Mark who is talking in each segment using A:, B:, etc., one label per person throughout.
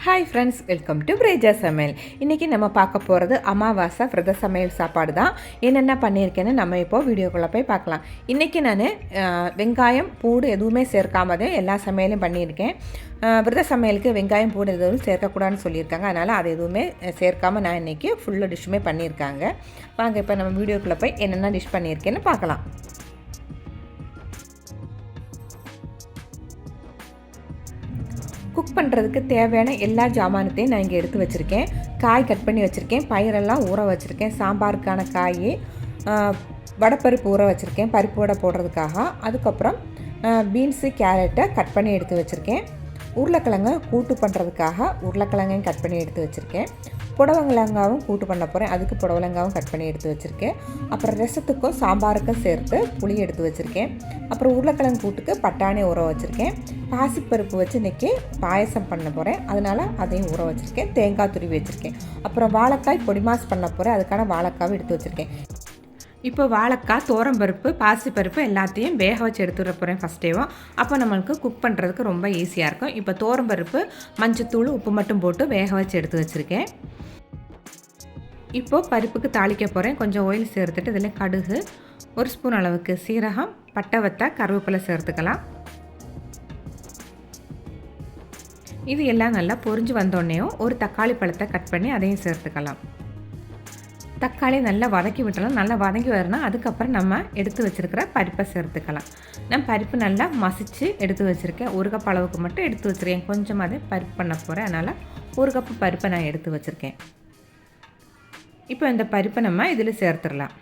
A: Hi friends, welcome to Preejasamayal. இன்றைக்கி நம்ம பார்க்க போகிறது அமாவாசை விரத சமையல் சாப்பாடு தான். என்னென்ன பண்ணியிருக்கேன்னு நம்ம இப்போது வீடியோக்குள்ளே போய் பார்க்கலாம். இன்றைக்கி நான் வெங்காயம் பூடு எதுவுமே சேர்க்காம தான் எல்லா சமையலும் பண்ணியிருக்கேன். விரத சமையலுக்கு வெங்காயம் பூடு எதுவும் சேர்க்கக்கூடாதுன்னு சொல்லியிருக்காங்க. அதனால் அது எதுவுமே சேர்க்காமல் நான் இன்றைக்கி ஃபுல்லு டிஷ்ஷுமே பண்ணியிருக்காங்க. வாங்க இப்போ நம்ம வீடியோக்குள்ளே போய் என்னென்ன டிஷ் பண்ணியிருக்கேன்னு பார்க்கலாம். குக் பண்ணுறதுக்கு தேவையான எல்லா ஜாமானத்தையும் நான் இங்கே எடுத்து வச்சுருக்கேன். காய் கட் பண்ணி வச்சுருக்கேன், பயிரெல்லாம் ஊற வச்சுருக்கேன், சாம்பாருக்கான காய், வடைப்பருப்பு ஊற வச்சுருக்கேன் பருப்பு வடை போடுறதுக்காக. அதுக்கப்புறம் பீன்ஸு கேரட்டை கட் பண்ணி எடுத்து வச்சுருக்கேன். உருளைக்கிழங்கு கூட்டு பண்ணுறதுக்காக உருளைக்கிழங்கையும் கட் பண்ணி எடுத்து வச்சுருக்கேன். புடலங்காவும் கூட்டு பண்ண போகிறேன், அதுக்கு புடலங்காவும் கட் பண்ணி எடுத்து வச்சுருக்கேன். அப்புறம் ரசத்துக்கும் சாம்பாருக்கும் சேர்த்து புளி எடுத்து வச்சுருக்கேன். அப்புறம் உருளைக்கிழங்கு கூட்டுக்கு பட்டாணி ஊற வச்சுருக்கேன். பாசிப்பருப்பு வச்சு இன்றைக்கி பாயசம் பண்ண போகிறேன், அதனால் அதையும் ஊற வச்சுருக்கேன். தேங்காய் துருவி வச்சுருக்கேன். அப்புறம் வாழைக்காய் பொடிமாஸ் பண்ண போகிறேன், அதுக்கான வாழைக்காவும் எடுத்து வச்சுருக்கேன். இப்போ வாழைக்காய், தோரம்பருப்பு, பாசிப்பருப்பு எல்லாத்தையும் வேக வச்சு எடுத்துகிட போகிறேன் ஃபஸ்ட்டேவும். அப்போ நம்மளுக்கு குக் பண்ணுறதுக்கு ரொம்ப ஈஸியாக இருக்கும். இப்போ தோரம்பருப்பு, மஞ்சத்தூள், உப்பு மட்டும் போட்டு வேக வச்சு எடுத்து வச்சுருக்கேன். இப்போது பருப்புக்கு தாளிக்க போகிறேன். கொஞ்சம் ஆயில் சேர்த்துட்டு இதில் கடுகு, 1 ஸ்பூன் அளவுக்கு சீரகம், பட்டை வத்தல், கருவேப்பிலை சேர்த்துக்கலாம். இது எல்லாம் நல்லா பொரிஞ்சு வந்தோடனேயும் ஒரு தக்காளி பழத்தை கட் பண்ணி அதையும் சேர்த்துக்கலாம். தக்காளி நல்லா வதக்கி விட்டுறலாம். நல்லா வதங்கி வரணும். அதுக்கப்புறம் நம்ம எடுத்து வச்சுருக்கிற பருப்பை சேர்த்துக்கலாம். நான் பருப்பு நல்லா மசித்து எடுத்து வச்சுருக்கேன். 1 கப் அளவுக்கு மட்டும் எடுத்து வச்சுருக்கேன். கொஞ்சமாக அதை பருப்பு பண்ண போகிறேன், அதனால் 1 கப்பு பருப்பை நான் எடுத்து வச்சுருக்கேன். இப்போ இந்த பருப்பை நம்ம இதில் சேர்த்துடலாம்.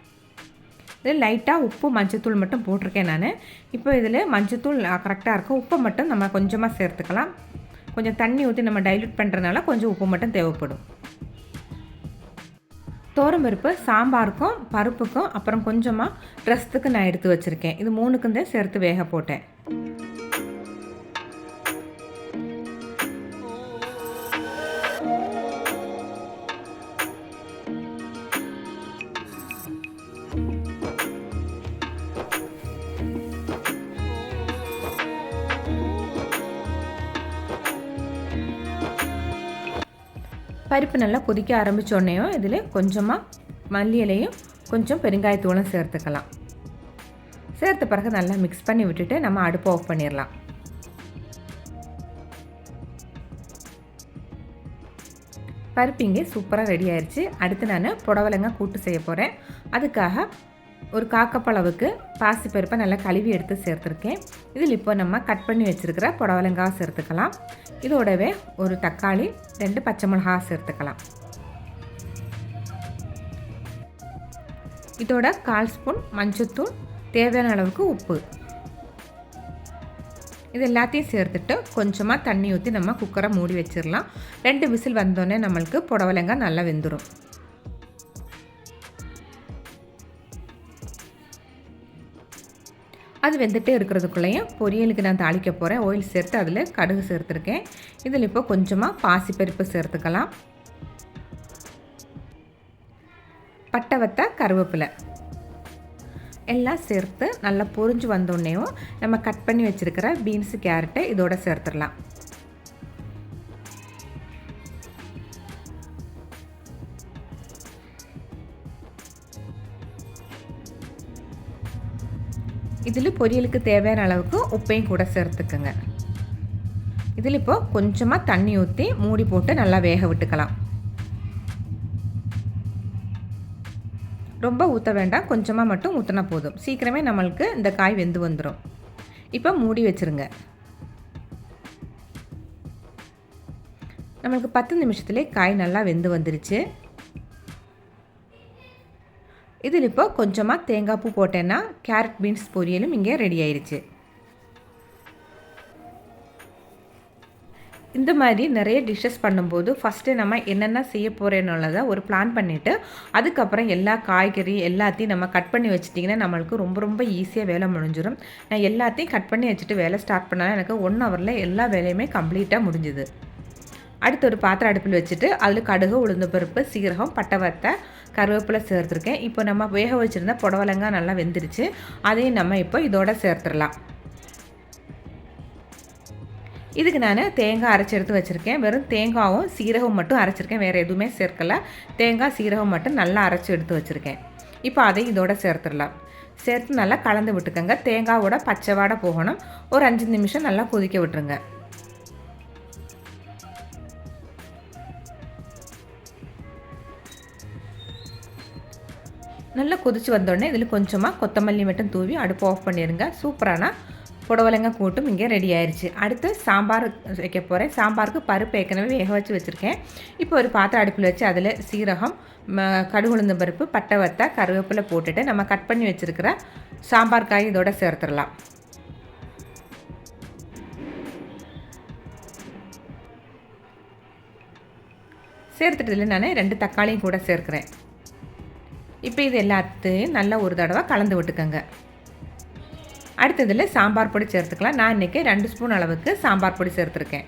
A: இதில் லைட்டாக உப்பு மஞ்சத்தூள் மட்டும் போட்டிருக்கேன் நான். இப்போ இதில் மஞ்சத்தூள் கரெக்டாக இருக்கும். உப்பை மட்டும் நம்ம கொஞ்சமாக சேர்த்துக்கலாம். கொஞ்சம் தண்ணி ஊற்றி நம்ம டைல்யூட் பண்ணுறதுனால கொஞ்சம் உப்பு மட்டும் தேவைப்படும். தோரம்பருப்பு சாம்பாருக்கும் பருப்புக்கும் அப்புறம் கொஞ்சமாக ரசத்துக்கு நான் எடுத்து வச்சுருக்கேன். இது 3க்கும் தான் சேர்த்து வேக போட்டேன். பருப்பு நல்லா கொதிக்க ஆரம்பித்தோடனேயும் இதில் கொஞ்சமாக மல்லி இலையும் கொஞ்சம் பெருங்காயத்தூளும் சேர்த்துக்கலாம். சேர்த்த பிறகு நல்லா மிக்ஸ் பண்ணி விட்டுட்டு நம்ம அடுப்பை ஆஃப் பண்ணிடலாம். பருப்பு இங்கே சூப்பராக ரெடி ஆயிடுச்சு. அடுத்து நான் புடலங்காய் கூட்டு செய்ய போகிறேன். அதுக்காக ஒரு காக்கப்பளவுக்கு பாசிப்பருப்பை நல்லா கழுவி எடுத்து சேர்த்துருக்கேன். இதில் இப்போ நம்ம கட் பண்ணி வச்சுருக்கிற புடலங்காய் சேர்த்துக்கலாம். இதோடவே ஒரு தக்காளி, 2 பச்சை மிளகாய் சேர்த்துக்கலாம். இதோட 1/4 ஸ்பூன் மஞ்சத்தூள், தேவையான அளவுக்கு உப்பு, இது எல்லாத்தையும் சேர்த்துட்டு கொஞ்சமாக தண்ணி ஊற்றி நம்ம குக்கரை மூடி வச்சிடலாம். 2 விசில் வந்தோடனே நம்மளுக்கு புடலங்காய் நல்லா வெந்துடும். அது வெந்துட்டே இருக்கிறதுக்குள்ளேயும் பொரியலுக்கு நான் தாளிக்க போகிறேன். ஆயில் சேர்த்து அதில் கடுகு சேர்த்துருக்கேன். இதில் இப்போ கொஞ்சமாக பாசிப்பருப்பு சேர்த்துக்கலாம். பட்டை வத்தல், கருவேப்பிலை எல்லாம் சேர்த்து நல்லா பொரிஞ்சு வந்தோடனேயும் நம்ம கட் பண்ணி வச்சுருக்கிற பீன்ஸு கேரட்டை இதோட சேர்த்துடலாம். இதில் பொரியலுக்கு தேவையான அளவுக்கு உப்பையும் கூட சேர்த்துக்குங்க. இதில் இப்போ கொஞ்சமாக தண்ணி ஊற்றி மூடி போட்டு நல்லா வேக விட்டுக்கலாம். ரொம்ப ஊற்ற வேண்டாம், கொஞ்சமாக மட்டும் ஊற்றினா போதும். சீக்கிரமே நம்மளுக்கு இந்த காய் வெந்து வந்துடும். இப்போ மூடி வச்சுருங்க. நம்மளுக்கு 10 நிமிஷத்துலேயே காய் நல்லா வெந்து வந்துருச்சு. இதில் இப்போ கொஞ்சமாக தேங்காய் பூ போட்டேன்னா கேரட் பீன்ஸ் பொரியலும் இங்கே ரெடி ஆயிடுச்சு. இந்த மாதிரி நிறைய டிஷ்ஷஸ் பண்ணும்போது ஃபஸ்ட்டு நம்ம என்னென்ன செய்ய போகிறேன்னுள்ளதை ஒரு பிளான் பண்ணிவிட்டு அதுக்கப்புறம் எல்லா காய்கறி எல்லாத்தையும் நம்ம கட் பண்ணி வச்சிட்டிங்கன்னா நம்மளுக்கு ரொம்ப ரொம்ப ஈஸியாக வேலை முடிஞ்சிடும். நான் எல்லாத்தையும் கட் பண்ணி வச்சுட்டு வேலை ஸ்டார்ட் பண்ணாலும் எனக்கு 1 ஹவரில் எல்லா வேலையுமே கம்ப்ளீட்டாக முடிஞ்சுது. அடுத்து ஒரு பாத்திரம் அடுப்பில் வச்சுட்டு அதில் கடுகு, உளுந்து பருப்பு, சீரகம், பட்டை வத்தல், கருவேப்பிலை சேர்த்துருக்கேன். இப்போ நம்ம வேக வச்சுருந்த புடலங்காய் நல்லா வெந்துருச்சு. அதையும் நம்ம இப்போ இதோட சேர்த்துடலாம். இதுக்கு நான் தேங்காய் அரைச்சி எடுத்து வச்சுருக்கேன். வெறும் தேங்காயும் சீரகம் மட்டும் அரைச்சிருக்கேன், வேறு எதுவுமே சேர்க்கலை. தேங்காய் சீரகம் மட்டும் நல்லா அரைச்சி எடுத்து வச்சுருக்கேன். இப்போ அதை இதோட சேர்த்துடலாம். சேர்த்து நல்லா கலந்து விட்டுக்கோங்க. தேங்காயோட பச்சை வாடை போகணும். ஒரு 5 நிமிஷம் நல்லா கொதிக்க விட்டுருங்க. நல்லா கொதித்து வந்தோடனே இதில் கொஞ்சமாக கொத்தமல்லி மட்டும் தூவி அடுப்பு ஆஃப் பண்ணிடுங்க. சூப்பரான புடவலங்காய் கூட்டும் இங்கே ரெடி ஆயிடுச்சு. அடுத்து சாம்பார் வைக்க போகிறேன். சாம்பாருக்கு பருப்பு ஏற்கனவே வேக வச்சு வச்சுருக்கேன். இப்போ ஒரு பாத்திரம் அடுப்பில் வச்சு அதில் சீரகம், கடுகு உளுந்தம் பருப்பு, பட்டை வத்தா, கருவேப்பிலை போட்டுட்டு நம்ம கட் பண்ணி வச்சுருக்கிற சாம்பார் காய் இதோட சேர்த்துடலாம். சேர்த்துட்டதில் நான் 2 தக்காளியும் கூட சேர்க்குறேன். இப்போ இது எல்லாத்தையும் நல்லா ஒரு தடவை கலந்து விட்டுக்கோங்க. அடுத்ததில் சாம்பார் பொடி சேர்த்துக்கலாம். நான் இன்றைக்கி 2 ஸ்பூன் அளவுக்கு சாம்பார் பொடி சேர்த்துருக்கேன்.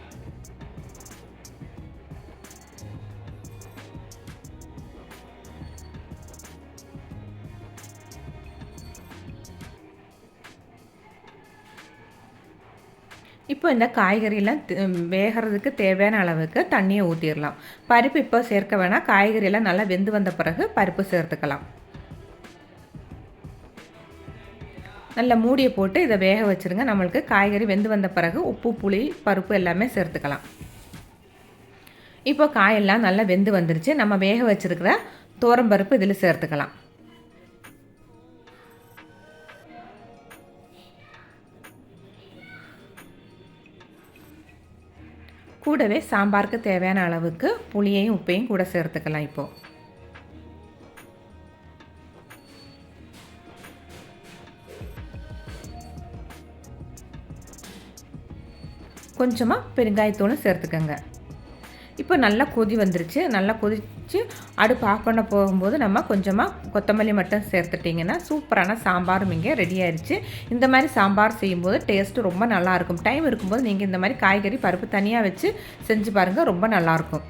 A: இப்போ இந்த காய்கறியெல்லாம் வேகிறதுக்கு தேவையான அளவுக்கு தண்ணியை ஊற்றிடலாம். பருப்பு இப்போ சேர்க்க வேணாம். காய்கறியெல்லாம் நல்லா வெந்து வந்த பிறகு பருப்பு சேர்த்துக்கலாம். நல்லா மூடியை போட்டு இதை வேக வச்சுருங்க. நம்மளுக்கு காய்கறி வெந்து வந்த பிறகு உப்பு, புளி, பருப்பு எல்லாமே சேர்த்துக்கலாம். இப்போ காயெல்லாம் நல்லா வெந்து வந்துருச்சு. நம்ம வேக வச்சுருக்கிற துவரம்பருப்பு இதில் சேர்த்துக்கலாம். கூடவே சாம்பாருக்கு தேவையான அளவுக்கு புளியையும் உப்பையும் கூட சேர்த்துக்கலாம். இப்போது கொஞ்சமாக பெருங்காயத்தூளும் சேர்த்துக்கோங்க. இப்போ நல்லா கொதி வந்துருச்சு. நல்லா கொதித்து அடுப்பு ஆஃப் பண்ண போகும்போது நம்ம கொஞ்சமாக கொத்தமல்லி மட்டும் சேர்த்துட்டிங்கன்னா சூப்பரான சாம்பாரும் இங்கே ரெடி ஆயிடுச்சு. இந்த மாதிரி சாம்பார் செய்யும்போது டேஸ்ட்டு ரொம்ப நல்லாயிருக்கும். டைம் இருக்கும்போது நீங்கள் இந்த மாதிரி காய்கறி பருப்பு தனியாக வச்சு செஞ்சு பாருங்கள், ரொம்ப நல்லாயிருக்கும்.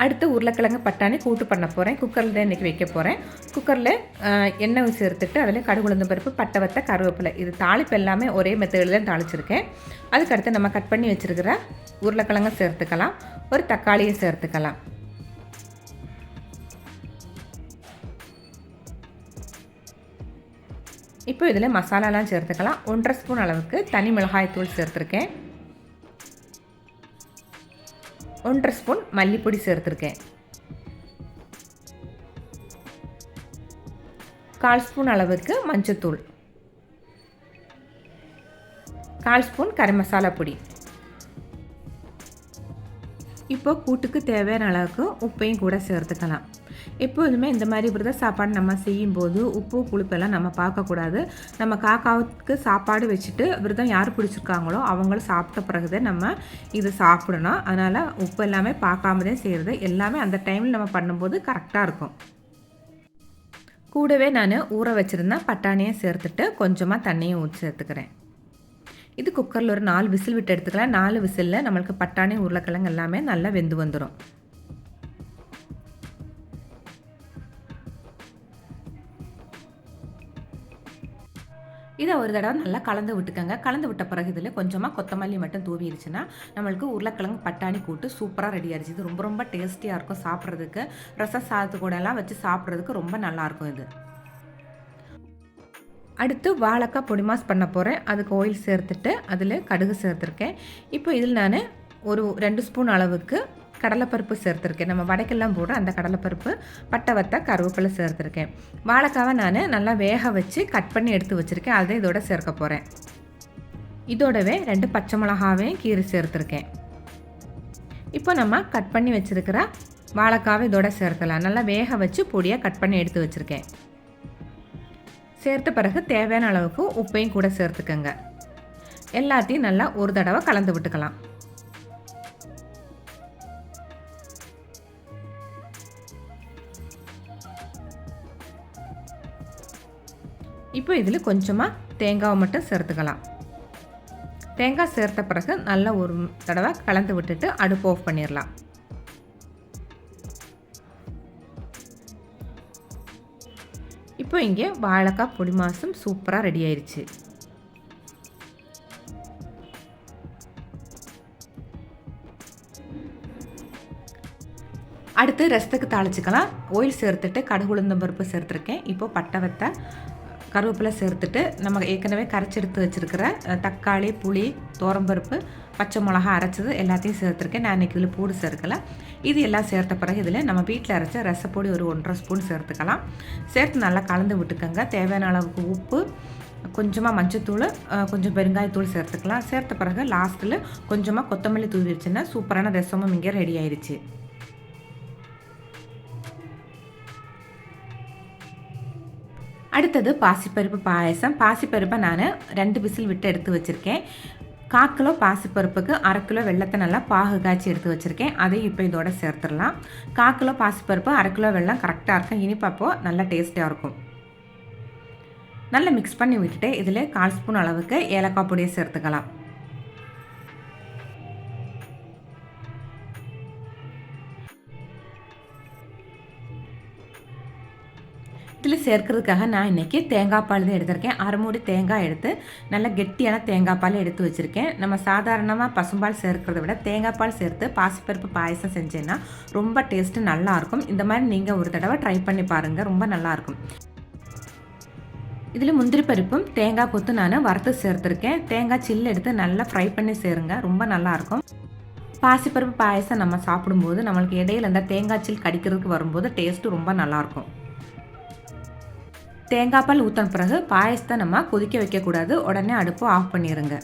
A: அடுத்து உருளைக்கிழங்கு பட்டாணி கூட்டு பண்ண போகிறேன். குக்கரில் தான் இன்றைக்கி வைக்க போகிறேன். குக்கரில் எண்ணெய் சேர்த்துட்டு அதில் கடுகு உளுந்தம் பருப்பு, பட்டை வத்தா, கருவேப்பிலை, இது தாளிப்பு எல்லாமே ஒரே மெத்தடில் தான் தாளிச்சிருக்கேன். அதுக்கடுத்து நம்ம கட் பண்ணி வச்சுருக்கிற உருளைக்கிழங்கு சேர்த்துக்கலாம். ஒரு தக்காளியை சேர்த்துக்கலாம். இப்போ இதில் மசாலாலாம் சேர்த்துக்கலாம். 1.5 ஸ்பூன் அளவுக்கு தனி மிளகாய் தூள் சேர்த்துருக்கேன். 1.5 ஸ்பூன் மல்லிப்பொடி சேர்த்துருக்கேன். 1/4 ஸ்பூன் அளவுக்கு மஞ்சத்தூள், 1/4 ஸ்பூன் கரம் மசாலா பொடி. இப்போ கூட்டுக்கு தேவையான அளவுக்கு உப்பையும் கூட சேர்த்துக்கலாம். எப்போதுமே இந்த மாதிரி விரத சாப்பாடு நம்ம செய்யும்போது உப்பு புளிப்பெல்லாம் நம்ம பார்க்கக்கூடாது. நம்ம காக்காவுக்கு சாப்பாடு வச்சுட்டு விரதம் யார் பிடிச்சிருக்காங்களோ அவங்களும் சாப்பிட்ட பிறகுதான் நம்ம இது சாப்பிடணும். அதனால் உப்பு எல்லாமே பார்க்காம தான் செய்கிறது. எல்லாமே அந்த டைமில் நம்ம பண்ணும்போது கரெக்டாக இருக்கும். கூடவே நான் ஊற வச்சுருந்தேன் பட்டாணியை சேர்த்துட்டு கொஞ்சமாக தண்ணியை ஊற்றி சேர்த்துக்கிறேன். இது குக்கரில் ஒரு 4 விசில் விட்டு எடுத்துக்கலாம். 4 விசிலில் நம்மளுக்கு பட்டாணி, உருளைக்கிழங்கு எல்லாமே நல்லா வெந்து வந்துடும். இதை ஒரு தடவை நல்லா கலந்து விட்டுக்கோங்க. கலந்து விட்ட பிறகு இதில் கொஞ்சமாக கொத்தமல்லி மட்டும் தூவிடுச்சுன்னா நம்மளுக்கு உருளைக்கிழங்கு பட்டாணி கூட்டு சூப்பராக ரெடி ஆகிடுச்சு. இது ரொம்ப ரொம்ப டேஸ்டியாக இருக்கும். சாப்பிட்றதுக்கு ரச சாதத்து கூட எல்லாம் வச்சு சாப்பிட்றதுக்கு ரொம்ப நல்லாயிருக்கும் இது. அடுத்து வாழைக்காய் பொடி மாஸ் பண்ண போகிறேன். அதுக்கு ஆயில் சேர்த்துட்டு அதில் கடுகு சேர்த்துருக்கேன். இப்போ இதில் நான் ஒரு 2 ஸ்பூன் அளவுக்கு கடலைப்பருப்பு சேர்த்துருக்கேன். நம்ம வடைக்கெல்லாம் போடுற அந்த கடலைப்பருப்பு, பட்டை வத்தா, கருவேப்பிலை சேர்த்துருக்கேன். வாழைக்காவை நான் நல்லா வேக வச்சு கட் பண்ணி எடுத்து வச்சுருக்கேன். அதை இதோட சேர்க்க போகிறேன். இதோடவே 2 பச்சை மிளகாவையும் கீரை சேர்த்துருக்கேன். இப்போ நம்ம கட் பண்ணி வச்சுருக்கிற வாழைக்காவை இதோட சேர்க்கலாம். நல்லா வேக வச்சு பொடியாக கட் பண்ணி எடுத்து வச்சுருக்கேன். சேர்த்த பிறகு தேவையான அளவுக்கு உப்பையும் கூட சேர்த்துக்கங்க. எல்லாத்தையும் நல்லா ஒரு தடவை கலந்து விட்டுக்கலாம். இப்போ இதில் கொஞ்சமாக தேங்காவை மட்டும் சேர்த்துக்கலாம். தேங்காய் சேர்த்த பிறகு நல்லா ஒரு தடவை கலந்து விட்டுட்டு அடுப்பு ஆஃப் பண்ணிடலாம். இப்போ இங்கே வாழைக்காய் பொடி மாசும் சூப்பராக ரெடி ஆயிடுச்சு. அடுத்து ரசத்துக்கு தாளிச்சிக்கலாம். ஆயில் சேர்த்துட்டு கடுகு உளுந்தம் பருப்பு சேர்த்துருக்கேன். இப்போது பட்டை வத்த கருவேப்பிலை சேர்த்துட்டு நம்ம ஏற்கனவே கரைச்சி எடுத்து வச்சுருக்கிற தக்காளி புளி தோரம்பருப்பு பச்சை மிளகா அரைச்சது எல்லாத்தையும் சேர்த்துருக்கேன். நான் இன்றைக்கி இதில் பூடு சேர்க்கலை. இது எல்லாம் சேர்த்த பிறகு இதில் நம்ம வீட்டில் அரைச்ச ரசப்பொடி ஒரு 1.5 ஸ்பூன் சேர்த்துக்கலாம். சேர்த்து நல்லா கலந்து விட்டுக்கோங்க. தேவையான அளவுக்கு உப்பு, கொஞ்சமாக மஞ்சத்தூள், கொஞ்சம் பெருங்காயத்தூள் சேர்த்துக்கலாம். சேர்த்த பிறகு லாஸ்ட்டில் கொஞ்சமாக கொத்தமல்லி தூவி வச்சுன்னா சூப்பரான ரசமும் இங்கே ரெடி ஆயிடுச்சு. அடுத்தது பாசிப்பருப்பு பாயசம். பாசிப்பருப்பை நான் 2 விசில் விட்டு எடுத்து வச்சுருக்கேன். 1/4 கிலோ பாசிப்பருப்புக்கு 1/2 கிலோ வெள்ளத்தை நல்லா பாகு காய்ச்சி எடுத்து வச்சுருக்கேன். அதையும் இப்போ இதோட சேர்த்துடலாம். 1/4 கிலோ பாசிப்பருப்பு 1/2 கிலோ வெல்லம் கரெக்டாக இருக்கும். இனிப்பப்போ நல்லா டேஸ்ட்டாக இருக்கும். நல்லா மிக்ஸ் பண்ணி விட்டுட்டு இதில் 1/4 ஸ்பூன் அளவுக்கு ஏலக்காய் பொடியை சேர்த்துக்கலாம். இதில் சேர்க்கிறதுக்காக நான் இன்றைக்கி தேங்காய் பால் தான் எடுத்திருக்கேன். 1/2 மூடி தேங்காய் எடுத்து நல்லா கெட்டியான தேங்காய் பால் எடுத்து வச்சுருக்கேன். நம்ம சாதாரணமாக பசும்பால் சேர்க்கிறத விட தேங்காய் பால் சேர்த்து பாசிப்பருப்பு பாயசம் செஞ்சேன்னா ரொம்ப டேஸ்ட்டு நல்லாயிருக்கும். இந்த மாதிரி நீங்கள் ஒரு தடவை ட்ரை பண்ணி பாருங்கள், ரொம்ப நல்லாயிருக்கும். இதில் முந்திரி பருப்பும் தேங்காய் கொத்து நான் வறுத்து சேர்த்துருக்கேன். தேங்காய் சில்லு எடுத்து நல்லா ஃப்ரை பண்ணி சேருங்க, ரொம்ப நல்லாயிருக்கும். பாசிப்பருப்பு பாயசம் நம்ம சாப்பிடும்போது நம்மளுக்கு இடையில இந்த தேங்காய் சில் கடிக்கிறதுக்கு வரும்போது டேஸ்ட்டு ரொம்ப நல்லாயிருக்கும். தேங்காய் பால் ஊற்றின பிறகு பாயசத்தை நம்ம கொதிக்க வைக்கக்கூடாது, உடனே அடுப்பு ஆஃப் பண்ணிடுங்க.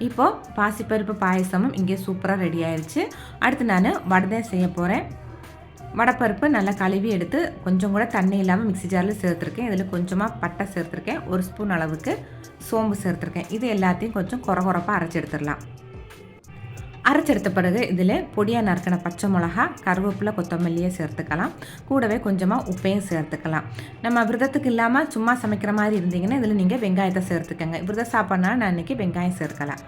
A: இப்போது பாசிப்பருப்பு பாயசமும் இங்கே சூப்பராக ரெடி ஆயிடுச்சு. அடுத்து நான் வடை செய்ய போகிறேன். வடைப்பருப்பு நல்லா கழுவி எடுத்து கொஞ்சம் கூட தண்ணி இல்லாமல் மிக்ஸி ஜாரில் சேர்த்துருக்கேன். இதில் கொஞ்சமாக பட்டை சேர்த்துருக்கேன், 1 ஸ்பூன் அளவுக்கு சோம்பு சேர்த்துருக்கேன். இது எல்லாத்தையும் கொஞ்சம் குறகுறப்பாக அரைச்சி எடுத்துடலாம். அரைச்செடுத்த பிறகு இதில் பொடியாக நறுக்கின பச்சை மிளகா, கருவேப்பிலை, கொத்தமல்லியை சேர்த்துக்கலாம். கூடவே கொஞ்சமாக உப்பையும் சேர்த்துக்கலாம். நம்ம விரதத்துக்கு இல்லாமல் சும்மா சமைக்கிற மாதிரி இருந்தீங்கன்னா இதில் நீங்கள் வெங்காயத்தை சேர்த்துக்கங்க. விரதம் சாப்பிட்னா நான் இன்றைக்கி வெங்காயம் சேர்க்கலாம்.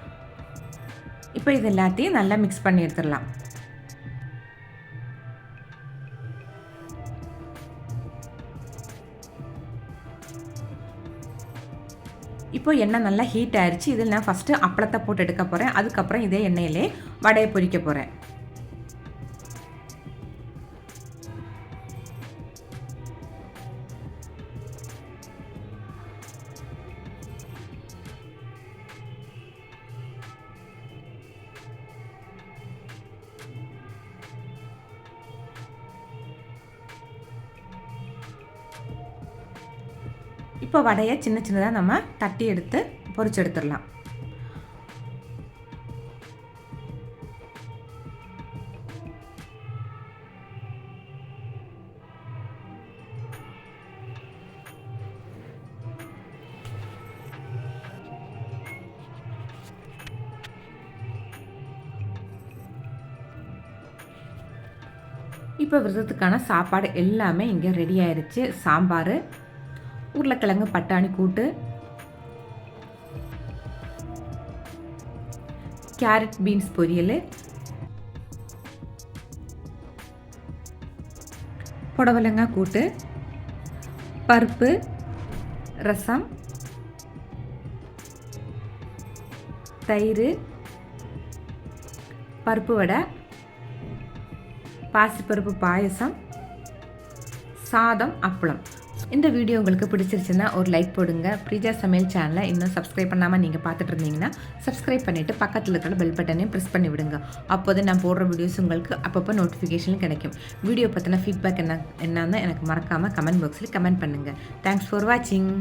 A: இப்போ இது எல்லாத்தையும் நல்லா மிக்ஸ் பண்ணி எடுத்துடலாம். இப்போ எண்ணெய் நல்லா ஹீட் ஆயிடுச்சு. இதில் நான் ஃபஸ்ட்டு அப்பளத்தை போட்டு எடுக்க போகிறேன். அதுக்கப்புறம் இதே எண்ணெயிலே வடையை பொரிக்க போகிறேன். இப்போ வடையை சின்ன சின்னதாக நம்ம தட்டி எடுத்து பொரிச்சு எடுத்துடலாம். இப்போ விரதத்துக்கான சாப்பாடு எல்லாமே இங்கே ரெடி ஆயிடுச்சு. சாம்பார், உருளைக்கிழங்கு பட்டாணி கூட்டு, கேரட் பீன்ஸ் பொரியல், புடவலங்காய் கூட்டு, பருப்பு ரசம், தயிர், பருப்பு வடை, பாசிப்பருப்பு பாயசம், சாதம், அப்பளம். இந்த வீடியோ உங்களுக்கு பிடிச்சிருச்சுன்னா ஒரு லைக் போடுங்க. பிரீஜா சமையல் சேனலை இன்னும் சப்ஸ்கிரைப் பண்ணாமல் நீங்கள் பார்த்துட்டு இருந்தீங்கன்னா சப்ஸ்கிரைப் பண்ணிவிட்டு பக்கத்தில் இருக்கிற பெல் பட்டனையும் ப்ரெஸ் பண்ணி விடுங்க. அப்போது நான் போடுற வீடியோஸ் உங்களுக்கு அப்பப்போ நோட்டிஃபிகேஷன் கிடைக்கும். வீடியோ பற்றின ஃபீட்பேக் என்னன்னு எனக்கு மறக்காமல் கமெண்ட் பாக்ஸில் கமெண்ட் பண்ணுங்கள். தேங்க்ஸ் ஃபார் வாட்சிங்.